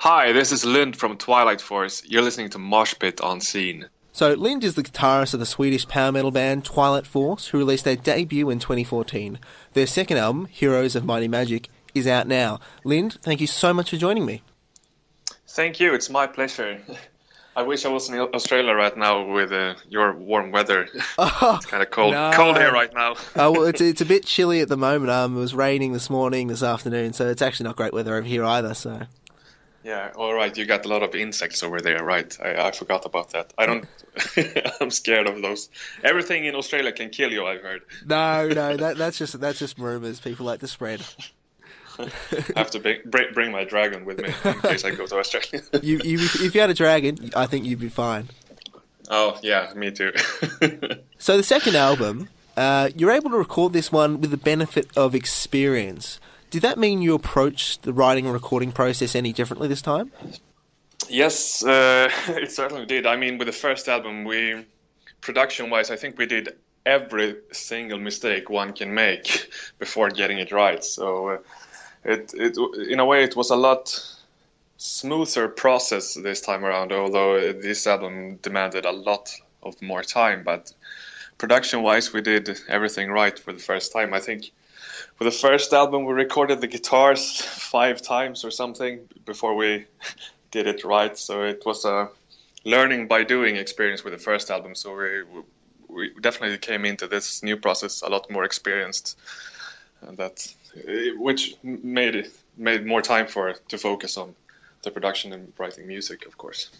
Hi, this is Lynd from Twilight Force. You're listening to Mosh Pit on Scene. So, Lynd is the guitarist of the Swedish power metal band Twilight Force, who released their debut in 2014. Their second album, Heroes of Mighty Magic, is out now. Lynd, thank you so much for joining me. Thank you, it's my pleasure. I wish I was in Australia right now with your warm weather. It's kind of cold, No. cold here right now. Well, it's a bit chilly at the moment. It was raining this morning, this afternoon, so it's actually not great weather over here either. So, Yeah, all right. You got a lot of insects over there, right? I forgot about that. I don't. I'm scared of those. Everything in Australia can kill you, I've heard. no, that's just rumours people like to spread. I have to bring my dragon with me in case I go to Australia. If you had a dragon, I think you'd be fine. Oh yeah, me too. So the second album, you're able to record this one with the benefit of experience. Did that mean you approached the writing and recording process any differently this time? Yes, it certainly did. I mean, with the first album, production-wise, I think we did every single mistake one can make before getting it right. So it in a way, it was a lot smoother process this time around, although this album demanded a lot of more time. But production-wise, we did everything right for the first time. I think for the first album, we recorded the guitars 5 times or something before we did it right. So it was a learning by doing experience with the first album. So we definitely came into this new process a lot more experienced, and which made more time to focus on the production and writing music, of course.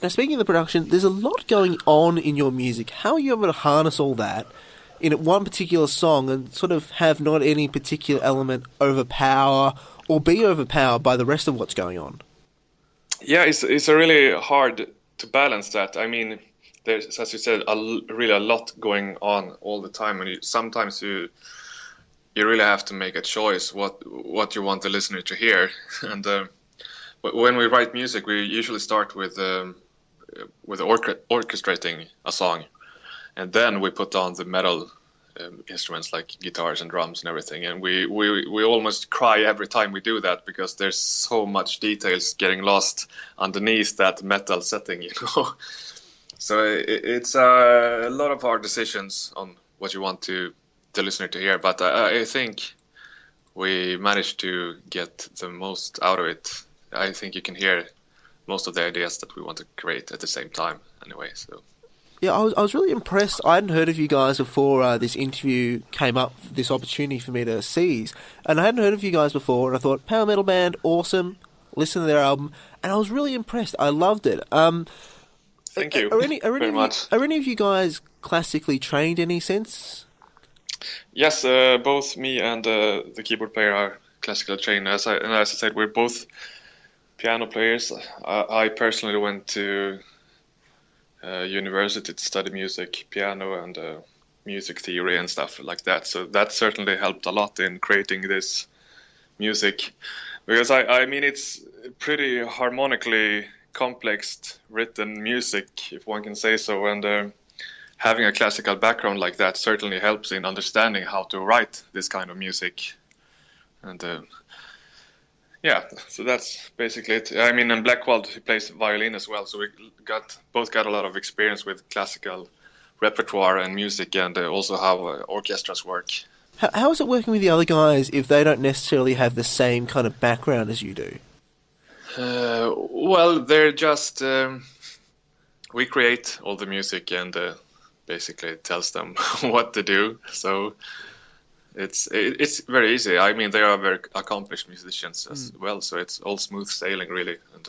Now, speaking of the production, there's a lot going on in your music. How are you able to harness all that in one particular song and sort of have not any particular element overpower or be overpowered by the rest of what's going on? Yeah, it's a really hard to balance that. I mean, there's, as you said, really a lot going on all the time, and sometimes you really have to make a choice what you want the listener to hear. And when we write music, we usually start with orchestrating a song, and then we put on the metal instruments like guitars and drums and everything. And we almost cry every time we do that because there's so much details getting lost underneath that metal setting, So it's a lot of hard decisions on what you want the listener to hear. But I think we managed to get the most out of it. I think you can hear most of the ideas that we want to create at the same time anyway. So. Yeah, I was really impressed. I hadn't heard of you guys before this interview came up, this opportunity for me to seize. And I hadn't heard of you guys before, and I thought, power metal band, awesome. Listen to their album, and I was really impressed. I loved it. Thank you very much. Are any of you guys classically trained in any sense? Yes, both me and the keyboard player are classically trained. As I said, we're both piano players. I personally went to university to study music, piano, and music theory and stuff like that. So that certainly helped a lot in creating this music, because I mean it's pretty harmonically complex written music, if one can say so, and having a classical background like that certainly helps in understanding how to write this kind of music. And yeah, so that's basically it. I mean, and Blackwald, he plays violin as well, so we both got a lot of experience with classical repertoire and music, and also how orchestras work. How is it working with the other guys if they don't necessarily have the same kind of background as you do? Well, they're just we create all the music, and basically it tells them what to do. So it's very easy. I mean, they are very accomplished musicians as well, so it's all smooth sailing, really. And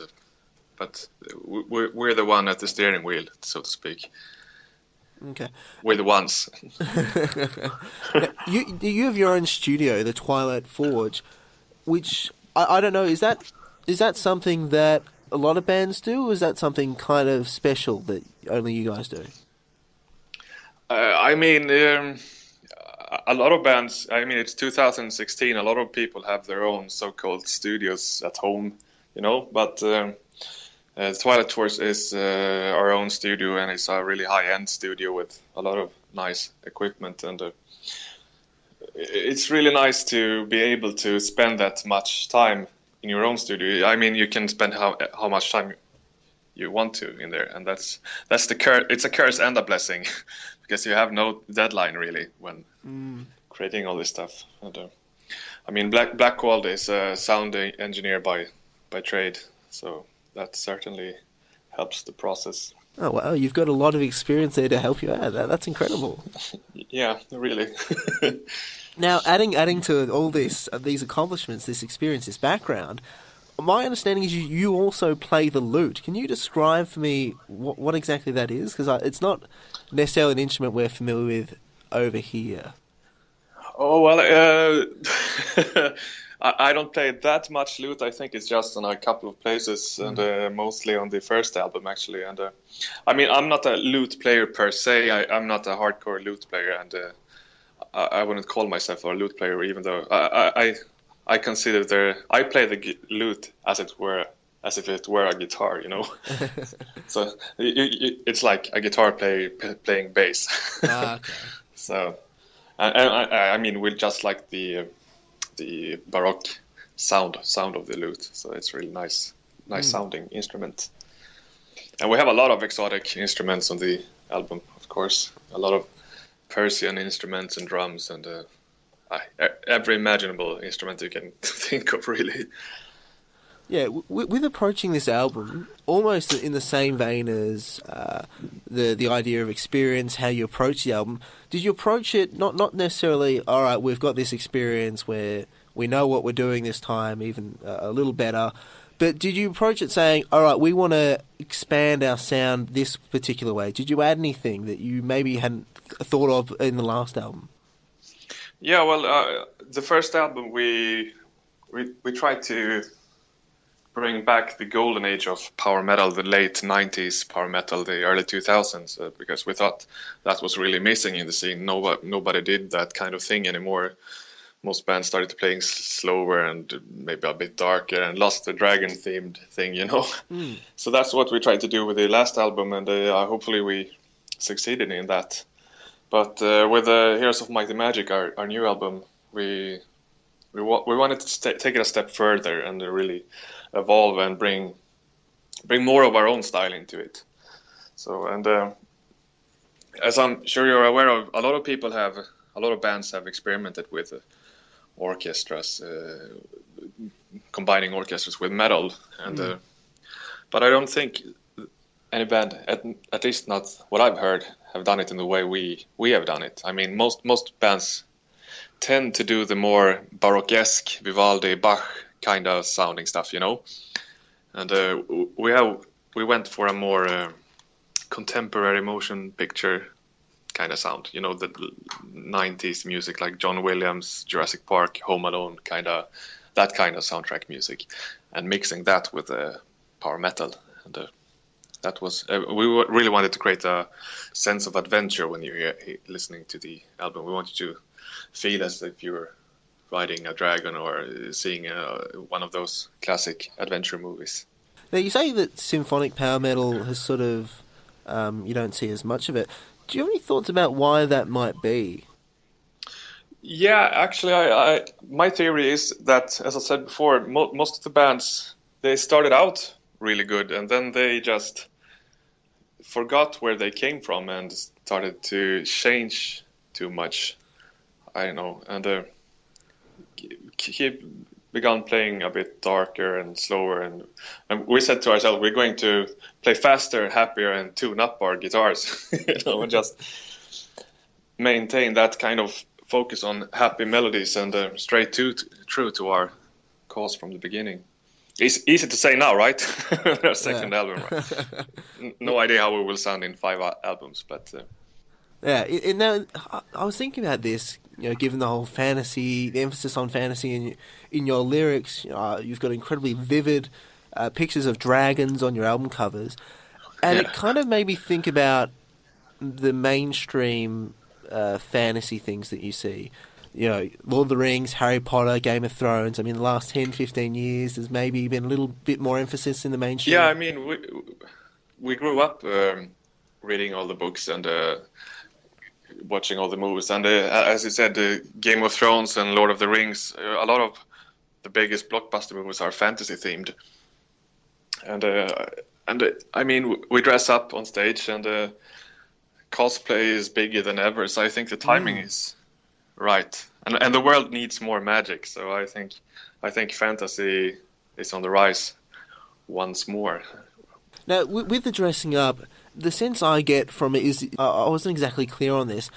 but we're the one at the steering wheel, so to speak. Okay. We're the ones. Now, you have your own studio, the Twilight Forge, which I don't know. Is that something that a lot of bands do, or is that something kind of special that only you guys do? I mean. A lot of bands, I mean, it's 2016, a lot of people have their own so-called studios at home, but Twilight Force is our own studio, and it's a really high-end studio with a lot of nice equipment, and it's really nice to be able to spend that much time in your own studio. I mean, you can spend how much time you want to in there, and that's the curse. It's a curse and a blessing because you have no deadline really when creating all this stuff. And, I mean, Blackwald is a sound engineer by trade, so that certainly helps the process. Oh wow, you've got a lot of experience there to help you out. That's incredible. Yeah, really. Now, adding to all these accomplishments, this experience, this background, my understanding is you also play the lute. Can you describe for me what exactly that is? Because it's not necessarily an instrument we're familiar with over here. Oh, well, I don't play that much lute. I think it's just on a couple of places, and mostly on the first album, actually. And I mean, I'm not a lute player per se. I'm not a hardcore lute player, and I wouldn't call myself a lute player, even though I consider I play the lute as if it were a guitar, you know. So it's like a guitar player playing bass. Okay. So, and I mean, we just like the Baroque sound of the lute. So it's really nice sounding instrument. And we have a lot of exotic instruments on the album, of course. A lot of Persian instruments and drums and every imaginable instrument you can think of, really. Yeah, with approaching this album, almost in the same vein as the idea of experience, how you approach the album, did you approach it not necessarily, all right, we've got this experience where we know what we're doing this time, even a little better, but did you approach it saying, all right, we want to expand our sound this particular way? Did you add anything that you maybe hadn't thought of in the last album? Yeah, well, the first album we tried to bring back the golden age of power metal, the late 90s power metal, the early 2000s, because we thought that was really missing in the scene. Nobody did that kind of thing anymore. Most bands started playing slower and maybe a bit darker and lost the dragon-themed thing, you know. So that's what we tried to do with the last album, and hopefully we succeeded in that. But with Heroes of Might and Magic, our new album, we wanted to take it a step further and really evolve and bring more of our own style into it. So, and as I'm sure you're aware of, a lot of bands have experimented with orchestras, combining orchestras with metal, and but I don't think any band, at least not what I've heard, have done it in the way we have done it. I mean, most bands tend to do the more Baroque-esque, Vivaldi, Bach kind of sounding stuff, you know. And we went for a more contemporary motion picture kind of sound, you know, the 90s music like John Williams, Jurassic Park, Home Alone, that kind of soundtrack music, and mixing that with power metal. And that was we really wanted to create a sense of adventure when you're listening to the album. We wanted to feel as if you were riding a dragon or seeing one of those classic adventure movies. Now, you say that symphonic power metal has sort of, you don't see as much of it. Do you have any thoughts about why that might be? Yeah, actually, my theory is that, as I said before, most of the bands, they started out really good, and then they just forgot where they came from and started to change too much. I don't know, and he began playing a bit darker and slower, and we said to ourselves, we're going to play faster, happier, and tune up our guitars, you know, and just maintain that kind of focus on happy melodies and true to our cause from the beginning. It's easy to say now, right? Our second album, right? No idea how we will sound in 5 albums, but yeah. And now I was thinking about this. You know, given the whole fantasy, the emphasis on fantasy in your lyrics, you've got incredibly vivid pictures of dragons on your album covers, and it kind of made me think about the mainstream fantasy things that you see. You know, Lord of the Rings, Harry Potter, Game of Thrones. I mean, the last 10, 15 years, there's maybe been a little bit more emphasis in the mainstream. Yeah, I mean, we grew up reading all the books and watching all the movies. And as you said, Game of Thrones and Lord of the Rings, a lot of the biggest blockbuster movies are fantasy themed, and I mean we dress up on stage, and cosplay is bigger than ever. So I think the timing is right, and the world needs more magic. So I think fantasy is on the rise once more. Now, with the dressing up, the sense I get from it is, I wasn't exactly clear on this,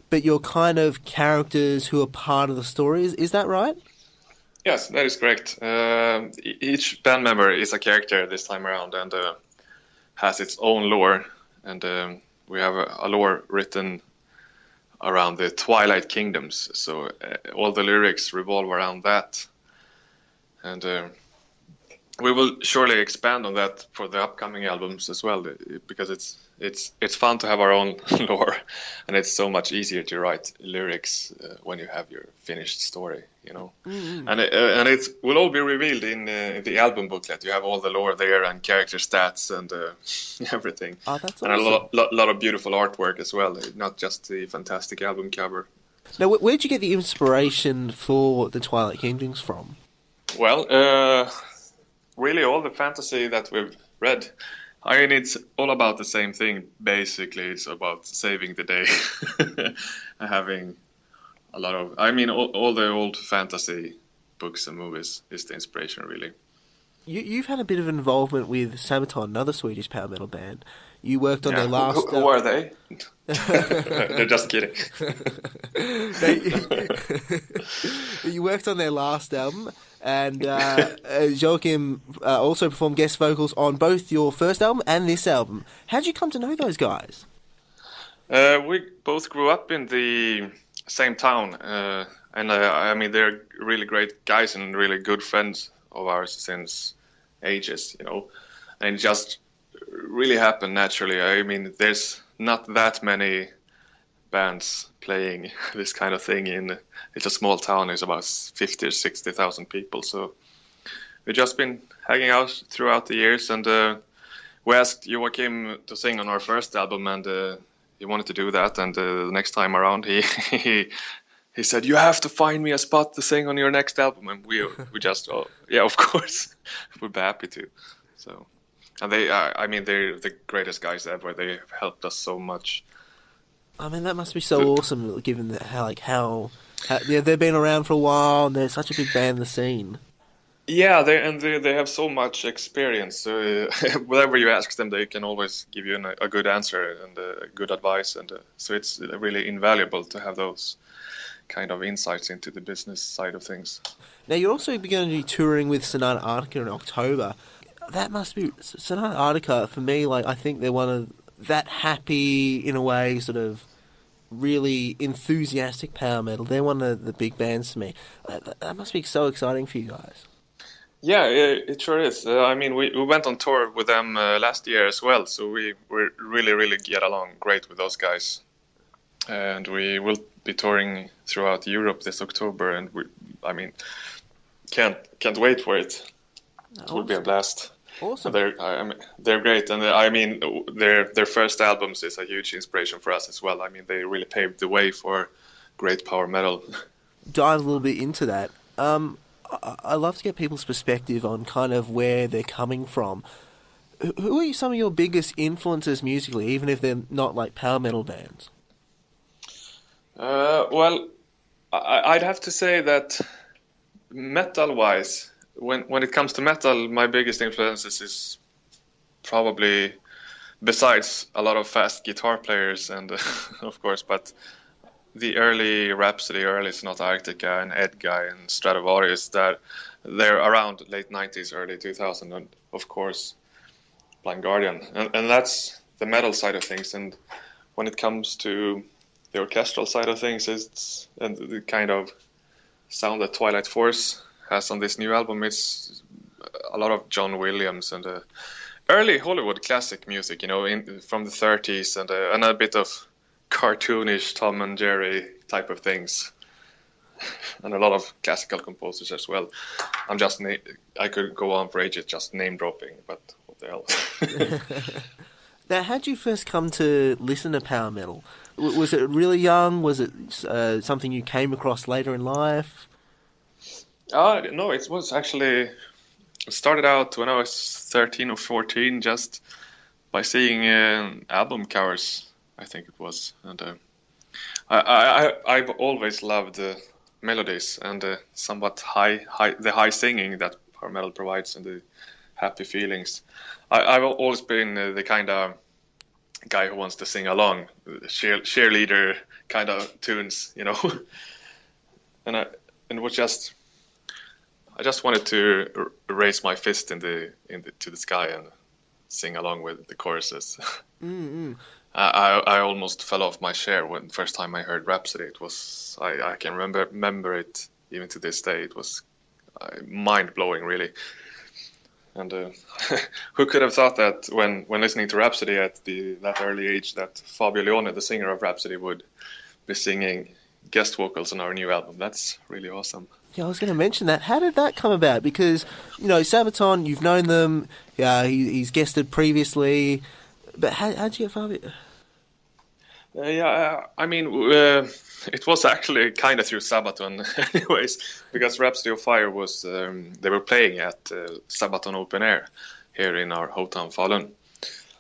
but you're kind of characters who are part of the story. Is that right? Yes, that is correct. Each band member is a character this time around, and has its own lore. And we have a lore written around the Twilight Kingdoms, so all the lyrics revolve around that. And we will surely expand on that for the upcoming albums as well, because it's fun to have our own lore, and it's so much easier to write lyrics when you have your finished story, you know. Mm-hmm. And it will all be revealed in the album booklet. You have all the lore there and character stats and everything. Oh, that's and awesome. a lot of beautiful artwork as well, not just the fantastic album cover. Now, where'd you get the inspiration for the Twilight Kingdoms from? Well, really all the fantasy that we've read, I mean, it's all about the same thing, basically. It's about saving the day. Having a lot of, I mean, all the old fantasy books and movies is the inspiration, really. You've had a bit of involvement with Sabaton, another Swedish power metal band. You worked on their last... Who are they? They're just kidding. You worked on their last album, and Joachim also performed guest vocals on both your first album and this album. How'd you come to know those guys? We both grew up in the same town, and I mean, they're really great guys and really good friends of ours since ages, you know, and it just really happened naturally. I mean, there's not that many bands playing this kind of thing it's a small town. It's about 50 or 60,000 people, so we've just been hanging out throughout the years, and we asked Joachim to sing on our first album, and he wanted to do that, and the next time around he said, "You have to find me a spot to sing on your next album," and we just, oh, yeah, of course, we'd be happy to. So, and I mean, they're the greatest guys ever. They have helped us so much. I mean, that must be so awesome, given that how they've been around for a while and they're such a big band in the scene. Yeah, they have so much experience. So whatever you ask them, they can always give you a good answer and good advice, and so it's really invaluable to have those kind of insights into the business side of things. Now, you're also going to be touring with Sonata Arctica in October. That must be... Sonata Arctica, for me, like, I think they're one of that happy, in a way, sort of really enthusiastic power metal. They're one of the big bands to me. That must be so exciting for you guys. Yeah, it sure is. I mean, we went on tour with them last year as well, so we really get along great with those guys. And we will be touring throughout Europe this October, and I mean, can't wait for it. It will be a blast. Awesome. They're great, and I mean, their first albums is a huge inspiration for us as well. I mean, they really paved the way for great power metal. Dive a little bit into that. I love to get people's perspective on kind of where they're coming from. Who are some of your biggest influences musically, even if they're not like power metal bands? Well, I'd have to say that metal-wise, when it comes to metal, my biggest influences is probably, besides a lot of fast guitar players and of course, but the early Rhapsody, early Sonata Arctica, and Edguy and Stratovarius, that they're around late 90s, early 2000, and of course Blind Guardian, and that's the metal side of things. And when it comes to the orchestral side of things, it's and the kind of sound that Twilight Force has on this new album, it's a lot of John Williams and early Hollywood classic music, you know, from the 30s, and a bit of cartoonish Tom and Jerry type of things, and a lot of classical composers as well. I could go on for ages just name dropping, but what the hell. Now, how'd you first come to listen to power metal? Was it really young? Was it something you came across later in life? No, it was actually it started out when I was 13 or 14, just by seeing album covers. I think it was, and I've always loved the melodies and the somewhat high singing that power metal provides and the happy feelings. I've always been the kind of guy who wants to sing along, cheerleader kind of tunes, you know. And it was just I just wanted to raise my fist to the sky and sing along with the choruses. Mm-hmm. I almost fell off my chair when first time I heard Rhapsody. It was I can remember it even to this day. It was mind blowing, really. And who could have thought that when listening to Rhapsody at that early age, that Fabio Leone, the singer of Rhapsody, would be singing guest vocals on our new album. That's really awesome. Yeah, I was going to mention that. How did that come about? Because, Sabaton, you've known them. Yeah, he's guested previously. But how'd you get Fabio? I mean, it was actually kind of through Sabaton, anyways, because Rhapsody of Fire was they were playing at Sabaton Open Air here in our hometown Falun.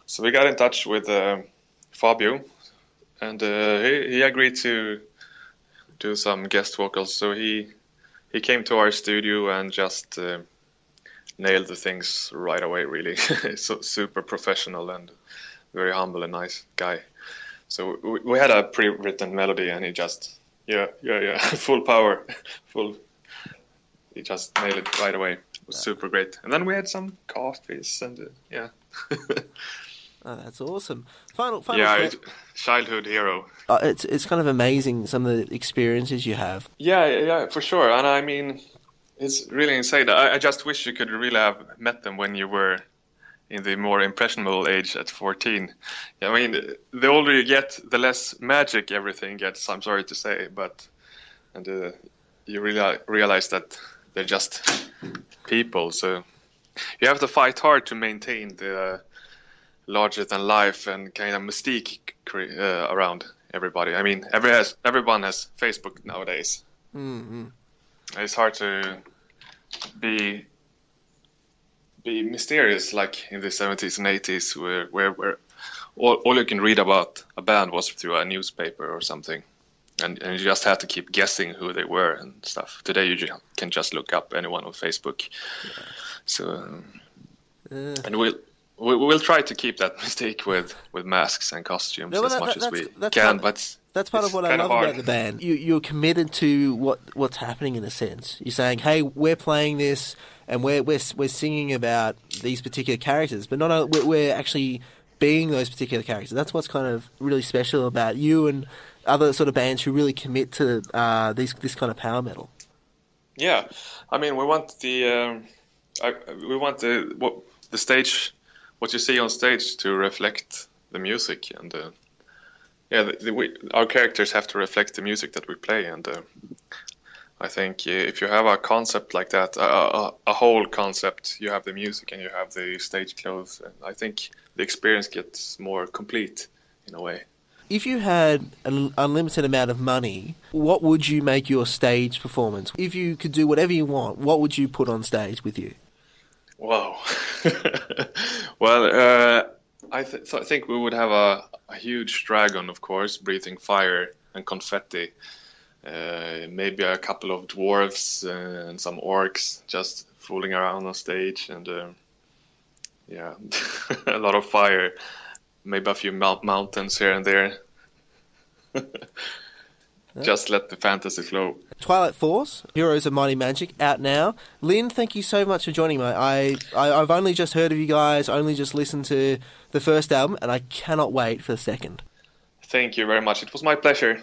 So we got in touch with Fabio, and he agreed to do some guest vocals. So he came to our studio and just nailed the things right away. Really, so super professional and very humble and nice guy. So we had a pre-written melody, and he just, full power, he just nailed it right away. It was super great. And then we had some coffees, and Oh, that's awesome. Final childhood hero. It's kind of amazing, some of the experiences you have. Yeah, for sure. And I mean, it's really insane. I just wish you could really have met them when you were in the more impressionable age at 14. I mean, the older you get, the less magic everything gets, I'm sorry to say, and you really realize that they're just people, so you have to fight hard to maintain the larger than life and kind of mystique around everybody. I mean, everyone has Facebook nowadays. Mm-hmm. It's hard to be mysterious like in the 70s and 80s where all you can read about a band was through a newspaper or something, and you just had to keep guessing who they were and stuff. Today you can just look up anyone on Facebook. Yeah. So and we'll try to keep that mystique with masks and costumes as much as we can, but that's part of what I love about the band. You're committed to what's happening in a sense. You're saying, hey, we're playing this and we're singing about these particular characters, but not only we're actually being those particular characters. That's what's kind of really special about you and other sort of bands who really commit to this kind of power metal. Yeah, I mean, we want the stage, what you see on stage, to reflect the music, and our characters have to reflect the music that we play, and I think if you have a concept like that, a whole concept, you have the music and you have the stage clothes, and I think the experience gets more complete in a way. If you had an unlimited amount of money, what would you make your stage performance? If you could do whatever you want, what would you put on stage with you? Wow. Well, I think we would have a huge dragon, of course, breathing fire and confetti. Maybe a couple of dwarves and some orcs just fooling around on stage, and a lot of fire. Maybe a few mountains here and there. Just let the fantasy flow. Twilight Force, Heroes of Mighty Magic, out now. Lynd, thank you so much for joining me. I've only just heard of you guys, only just listened to the first album, and I cannot wait for the second. Thank you very much. It was my pleasure.